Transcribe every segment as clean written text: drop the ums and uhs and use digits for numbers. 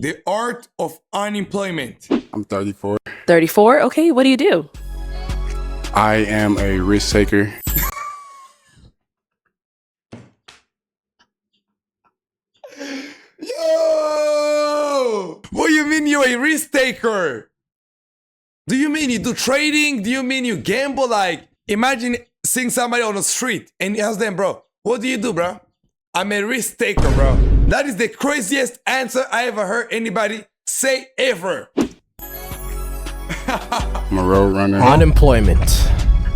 The art of unemployment. I'm 34. 34? Okay, what do you do? I am a risk taker. Yo! What do you mean you're a risk taker? Do you mean you do trading? Do you mean you gamble? Like, imagine seeing somebody on the street and you ask them, bro, what do you do, bro? I'm a risk taker, bro. That is the craziest answer I ever heard anybody say ever. I'm a road runner. Unemployment.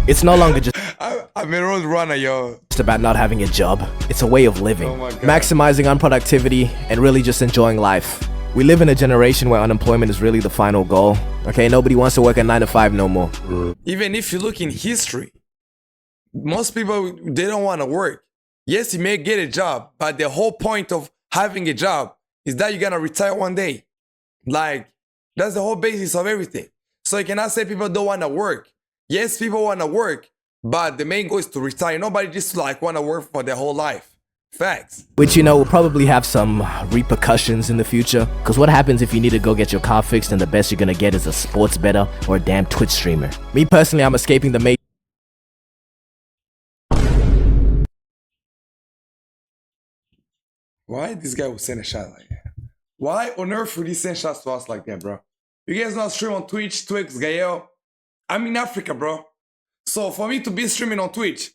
It's no longer just I'm a road runner, yo. about not having a job. It's a way of living. Oh my God. Maximizing on productivity and really just enjoying life. We live in a generation where unemployment is really the final goal. Okay, nobody wants to work a 9 to 5 no more. Even if you look in history, most people, they don't want to work. Yes, you may get a job, but the whole point of having a job is that you're going to retire one day. Like, that's the whole basis of everything. So you cannot say people don't want to work. Yes, people want to work, but the main goal is to retire. Nobody just like want to work for their whole life. Facts. Which, you know, will probably have some repercussions in the future. Because what happens if you need to go get your car fixed and the best you're going to get is a sports bettor or a damn Twitch streamer? Me personally, I'm escaping the matrix. Why this guy would send a shot like that? Why on earth would he send shots to us like that, bro? You guys not stream on Twitch, Gael? I'm in Africa, bro. So for me to be streaming on Twitch,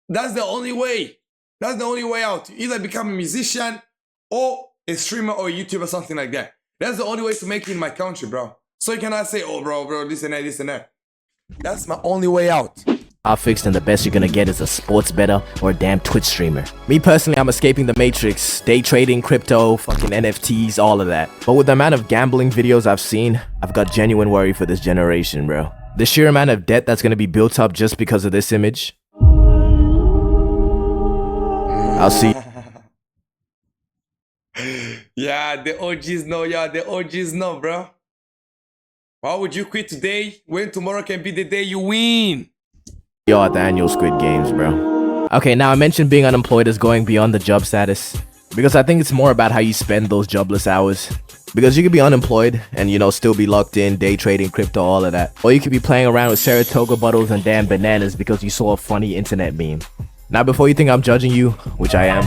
that's the only way. That's the only way out. You either become a musician or a streamer or a YouTuber or something like that. That's the only way to make it in my country, bro. So you cannot say, oh, bro, this and that, this and that. That's my only way out. Fixed and the best you're gonna get is a sports bettor or a damn Twitch streamer. Me personally, I'm escaping the matrix. Day trading, crypto, fucking NFTs, all of that. But with the amount of gambling videos I've seen, I've got genuine worry for this generation, bro. The sheer amount of debt that's gonna be built up just because of this image. I'll see. Yeah, the OGs know, yeah, the OGs know, bro. Why would you quit today when tomorrow can be the day you win? Yo, at the annual Squid Games, bro. Okay, now I mentioned being unemployed is going beyond the job status. Because I think it's more about how you spend those jobless hours. Because you could be unemployed and, you know, still be locked in, day trading, crypto, all of that. Or you could be playing around with Saratoga bottles and damn bananas because you saw a funny internet meme. Now, before you think I'm judging you, which I am,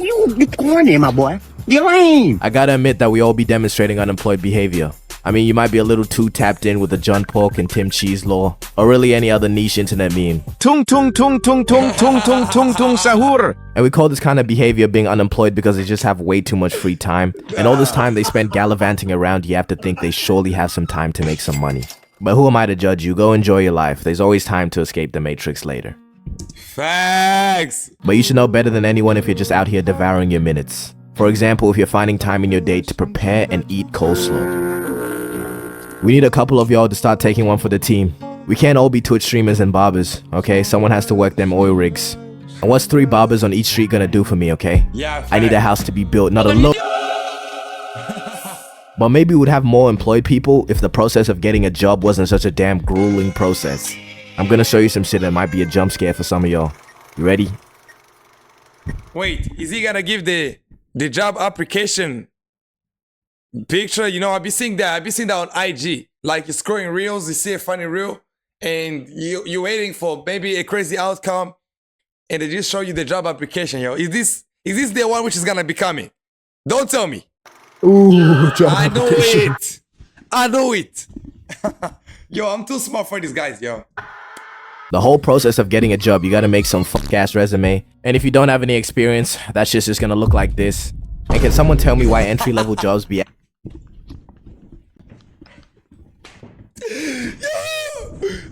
you corny, my boy. You lame. I gotta admit that we all be demonstrating unemployed behavior. I mean, you might be a little too tapped in with the John Pork and Tim Cheese law, or really any other niche internet meme. Tung tung tung tung tung tung tung tung tung sahur. And we call this kind of behavior being unemployed because they just have way too much free time. And all this time they spend gallivanting around, you have to think they surely have some time to make some money. But who am I to judge you? Go enjoy your life. There's always time to escape the matrix later. Facts. But you should know better than anyone if you're just out here devouring your minutes. For example, if you're finding time in your day to prepare and eat coleslaw. We need a couple of y'all to start taking one for the team. We can't all be Twitch streamers and barbers, okay? Someone has to work them oil rigs. And what's 3 barbers on each street gonna do for me, okay? Yeah, I need a house to be built, not a look. But maybe we'd have more employed people if the process of getting a job wasn't such a damn grueling process. I'm gonna show you some shit that might be a jump scare for some of y'all. You ready? Wait, is he gonna give the job application picture? You know, I've been seeing that on IG. Like you're scrolling reels, you see a funny reel, and you're waiting for maybe a crazy outcome, and they just show you the job application, yo. Is this the one which is gonna be coming? Don't tell me. Ooh, job I know application. it. I know it. Yo, I'm too smart for these guys, yo. The whole process of getting a job, you gotta make some fuck-ass resume. And if you don't have any experience, that shit's just gonna look like this. And can someone tell me why entry-level jobs be...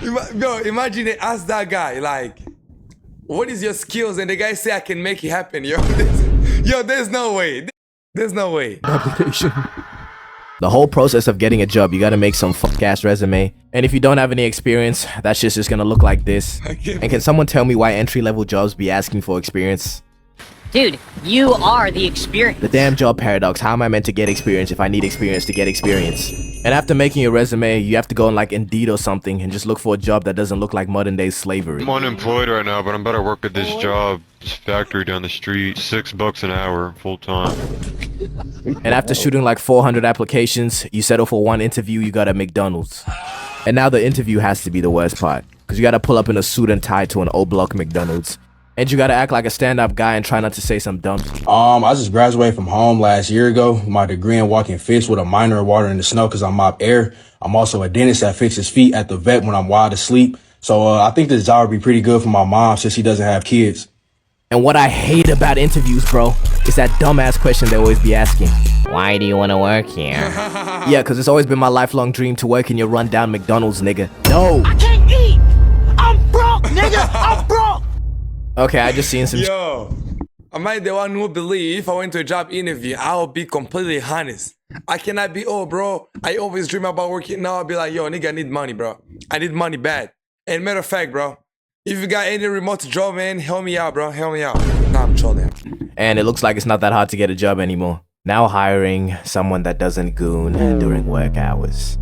Yo, imagine they ask that guy, like, what is your skills? And the guy say, I can make it happen, yo. There's no way. There's no way. Application. The whole process of getting a job, you gotta make some fuck-ass resume. And if you don't have any experience, that shit's just gonna look like this. And can someone tell me why entry-level jobs be asking for experience? Dude, you are the experience. The damn job paradox. How am I meant to get experience if I need experience to get experience? And after making your resume, you have to go on like Indeed or something and just look for a job that doesn't look like modern day slavery. I'm unemployed right now, but I'm about to work at this job, this factory down the street, $6 an hour, full time. And after shooting like 400 applications, you settle for one interview, you got at McDonald's. And now the interview has to be the worst part, because you gotta pull up in a suit and tie to an O-block McDonald's. And you gotta act like a stand-up guy and try not to say some dumb. I just graduated from home last year ago with my degree in walking fish with a minor in water in the snow because I mop air. I'm also a dentist that fixes feet at the vet when I'm wide asleep. So I think this job would be pretty good for my mom since she doesn't have kids. And what I hate about interviews, bro, is that dumbass question they always be asking. Why do you want to work here? Yeah, because it's always been my lifelong dream to work in your rundown McDonald's, nigga. No! I can't eat. I'm broke, nigga. I'm broke. Okay, I just seen some Yo, am I the one who believe if I went to a job interview, I'll be completely honest. I cannot be, oh, bro, I always dream about working. Now I'll be like, yo, nigga, I need money, bro. I need money bad. And matter of fact, bro, if you got any remote job, man, help me out, bro. Help me out. Nah, I'm trolling. And it looks like it's not that hard to get a job anymore. Now hiring someone that doesn't goon during work hours.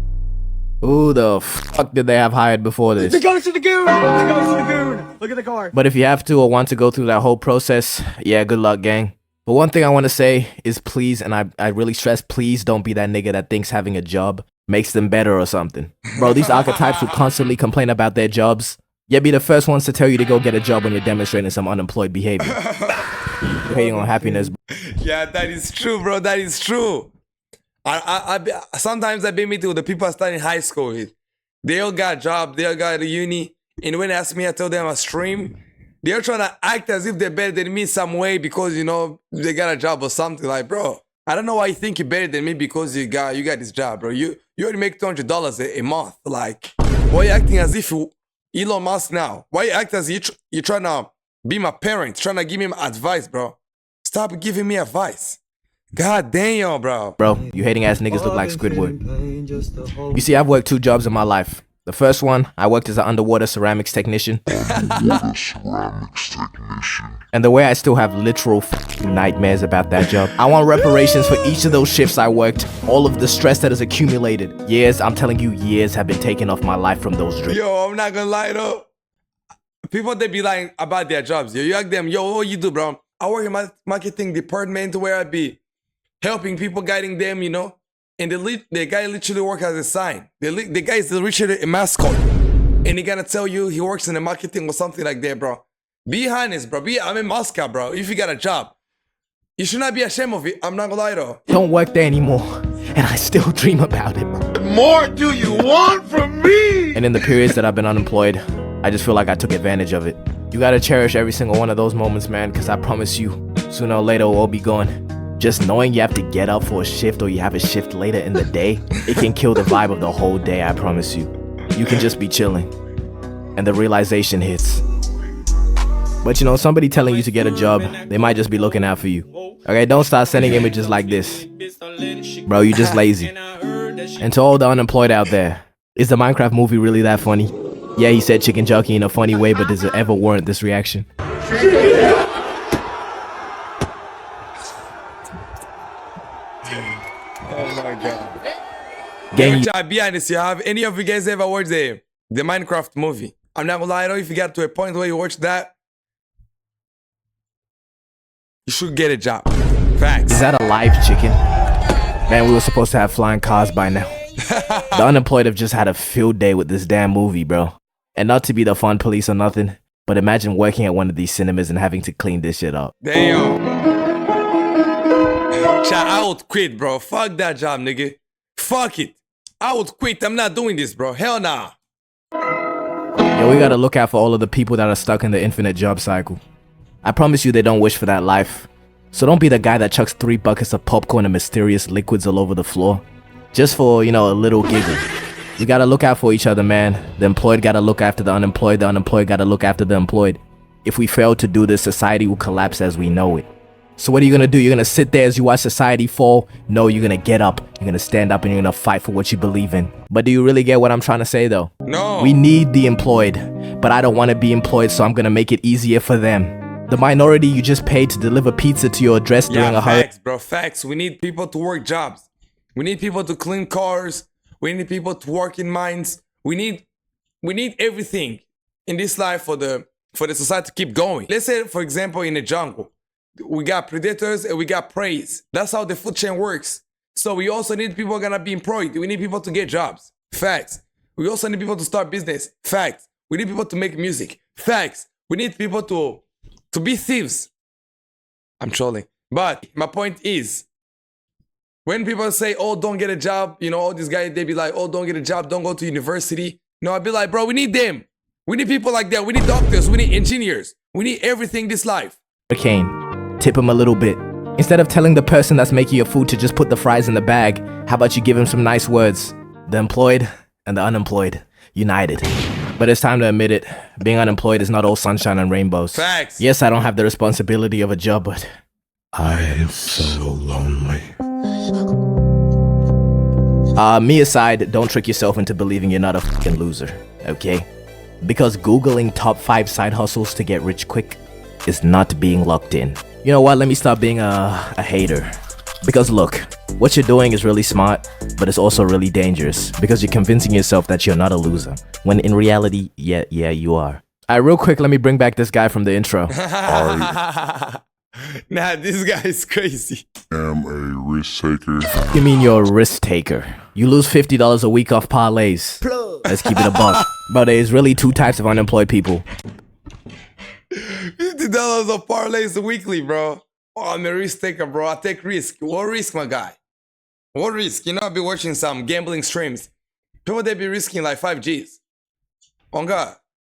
Who the fuck did they have hired before this? It goes to the goon. It goes to the goon. Look at the car. But if you have to or want to go through that whole process, yeah, good luck, gang. But one thing I want to say is please, and I really stress, please don't be that nigga that thinks having a job makes them better or something. Bro, these archetypes who constantly complain about their jobs, yet be the first ones to tell you to go get a job when you're demonstrating some unemployed behavior. You're hating on happiness. Yeah, that is true, bro. That is true. Sometimes I've been meeting with the people I studied in high school with. They all got a job, they all got a uni. And when they ask me, I tell them I stream. They're trying to act as if they're better than me some way because, you know, they got a job or something. Like, bro, I don't know why you think you're better than me because you got this job, bro. You already make $200 a month. Like, why you acting as if you Elon Musk now? Why you act as if you're trying to be my parent, trying to give me advice, bro? Stop giving me advice. God damn, bro. Bro, you hating ass niggas look like Squidward. You see, I've worked 2 jobs in my life. The first one, I worked as an underwater ceramics technician. And the way I still have literal nightmares about that job. I want reparations for each of those shifts I worked. All of the stress that has accumulated. Years, I'm telling you, years have been taken off my life from those dreams. Yo, I'm not gonna lie though. People, they be lying about their jobs. Yo, you ask them, yo, what you do, bro? I work in my marketing department where I be helping people, guiding them, you know. And the guy literally works as a sign. The guy is literally a mascot. And he gonna tell you he works in the marketing or something like that, bro. Be honest, bro. I'm a mascot, bro. If you got a job, you should not be ashamed of it. I'm not gonna lie, though. Don't work there anymore. And I still dream about it, bro. What more do you want from me? And in the periods that I've been unemployed, I just feel like I took advantage of it. You gotta cherish every single one of those moments, man, because I promise you, sooner or later, we'll all be gone. Just knowing you have to get up for a shift or you have a shift later in the day, it can kill the vibe of the whole day, I promise you. You can just be chilling. And the realization hits. But you know, somebody telling you to get a job, they might just be looking out for you. Okay, don't start sending images like this. Bro, you just lazy. And to all the unemployed out there, is the Minecraft movie really that funny? Yeah, he said chicken jockey in a funny way, but does it ever warrant this reaction? Oh my god. Gang, Be honest, you have any of you guys ever watched the Minecraft movie? I'm not gonna lie though, if you got to a point where you watch that, you should get a job. Facts. is that a live chicken? Man, we were supposed to have flying cars by now. The unemployed have just had a field day with this damn movie, bro. And not to be the fun police or nothing, but imagine working at one of these cinemas and having to clean this shit up. Damn. Chat, I would quit, bro. Fuck that job, nigga. Fuck it. I would quit. I'm not doing this, bro. Hell nah. Yo, we gotta look out for all of the people that are stuck in the infinite job cycle. I promise you they don't wish for that life. So don't be the guy that chucks 3 buckets of popcorn and mysterious liquids all over the floor. Just for, you know, a little giggle. We gotta look out for each other, man. The employed gotta look after the unemployed gotta look after the employed. If we fail to do this, society will collapse as we know it. So what are you gonna do? You're gonna sit there as you watch society fall? No, you're gonna get up. You're gonna stand up and you're gonna fight for what you believe in. But do you really get what I'm trying to say though? No. We need the employed, but I don't want to be employed, so I'm gonna make it easier for them. The minority you just paid to deliver pizza to your address during a hurricane. Facts, bro. Facts. We need people to work jobs. We need people to clean cars. We need people to work in mines. We need everything in this life for the society to keep going. Let's say, for example, in the jungle, we got predators and we got preys. That's how the food chain works. So we also need people who are gonna be employed. We need people to get jobs. Facts. We also need people to start business. Facts. We need people to make music. Facts. We need people to be thieves. I'm trolling. But my point is, when people say, oh, don't get a job, you know, all these guys, they be like, oh, don't get a job, don't go to university. No, I'd be like, bro, we need them. We need people like that. We need doctors. We need engineers. We need everything this life. Cane, tip him a little bit. Instead of telling the person that's making your food to just put the fries in the bag, how about you give him some nice words? The employed and the unemployed, united. But it's time to admit it, being unemployed is not all sunshine and rainbows. Facts. Yes, I don't have the responsibility of a job, but I am so lonely. Me aside, don't trick yourself into believing you're not a fucking loser, okay? Because Googling top 5 side hustles to get rich quick is not being locked in. You know what, let me stop being a hater. Because look, what you're doing is really smart, but it's also really dangerous because you're convincing yourself that you're not a loser, when in reality, yeah, you are. Alright, real quick, let me bring back this guy from the intro. Nah, this guy is crazy. I'm a risk taker. You mean you're a risk taker? You lose $50 a week off parlays. Let's keep it a buck. But there's really 2 types of unemployed people. $50 of parlays weekly, bro. Oh, I'm a risk taker, bro. I take risk. What risk, my guy? What risk? You know, I've been watching some gambling streams. People, they be risking like 5 Gs. On God.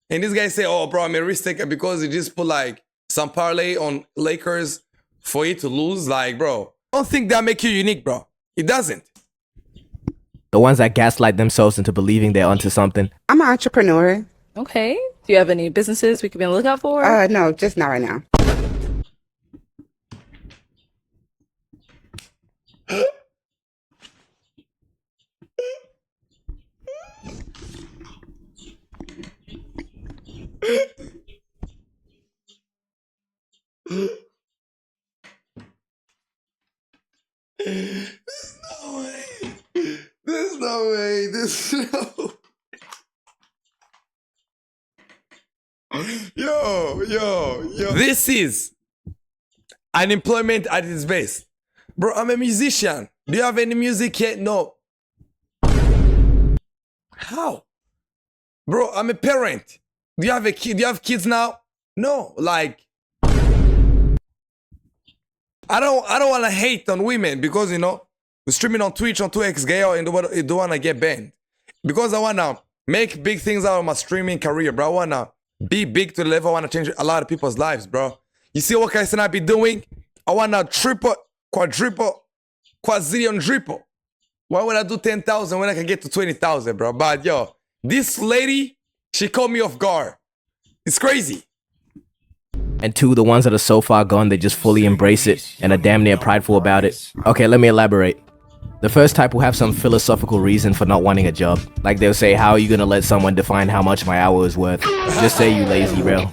And this guy say, oh, bro, I'm a risk taker because he just put like some parlay on Lakers for you to lose. Like, bro, I don't think that make you unique, bro. It doesn't. The ones that gaslight themselves into believing they're onto something. I'm an entrepreneur. Okay. Do you have any businesses we could be on the lookout for? No, just not right now. There's no way. Yo. This is unemployment at its best. Bro, I'm a musician. Do you have any music yet? No. How? Bro, I'm a parent. Do you have a kid? Do you have kids now? No. Like, I don't want to hate on women because, you know, we're streaming on Twitch on 2x Gael and don't want to get banned. Because I want to make big things out of my streaming career, bro. I want to be big to the level I want to change a lot of people's lives, bro. You see what can I be doing? I want to triple, quadruple, quadrillion triple. Why would I do 10,000 when I can get to 20,000, bro? But yo, this lady, she caught me off guard. It's crazy. And 2, the ones that are so far gone, they just fully embrace it and are damn near prideful about it. Okay, let me elaborate. The first type will have some philosophical reason for not wanting a job. Like they'll say, how are you gonna let someone define how much my hour is worth? Just say you lazy, bro.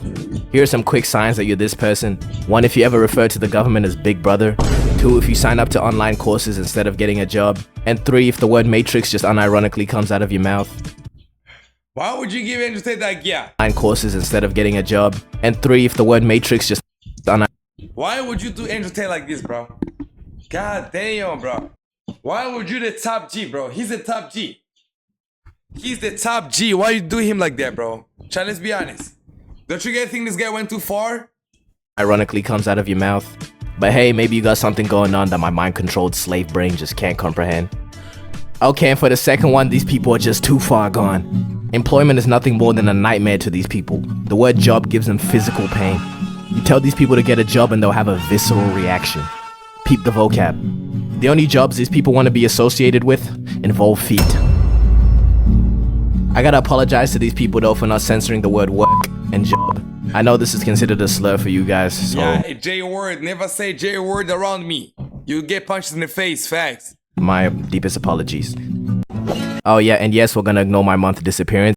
Here are some quick signs that you're this person. 1, if you ever refer to the government as Big Brother. 2, if you sign up to online courses instead of getting a job. And 3, if the word matrix just unironically comes out of your mouth. Why would you give entertain that? Yeah. Online courses instead of getting a job. And 3, if the word matrix just Why would you do entertain like this, bro? God damn, bro. Why would you the top G, bro? He's the top G. He's the top G. Why you do him like that, bro? Try, let's be honest. Don't you guys think this guy went too far? ironically comes out of your mouth. But hey, maybe you got something going on that my mind-controlled slave brain just can't comprehend. Okay, and for the second one, these people are just too far gone. Employment is nothing more than a nightmare to these people. The word job gives them physical pain. You tell these people to get a job and they'll have a visceral reaction. Peep the vocab. The only jobs these people want to be associated with involve feet. I gotta apologize to these people though for not censoring the word work and job. I know this is considered a slur for you guys, so... Yeah, J word. Never say J word around me. You get punched in the face, facts. My deepest apologies. Oh yeah, and yes, we're gonna ignore my month disappearance.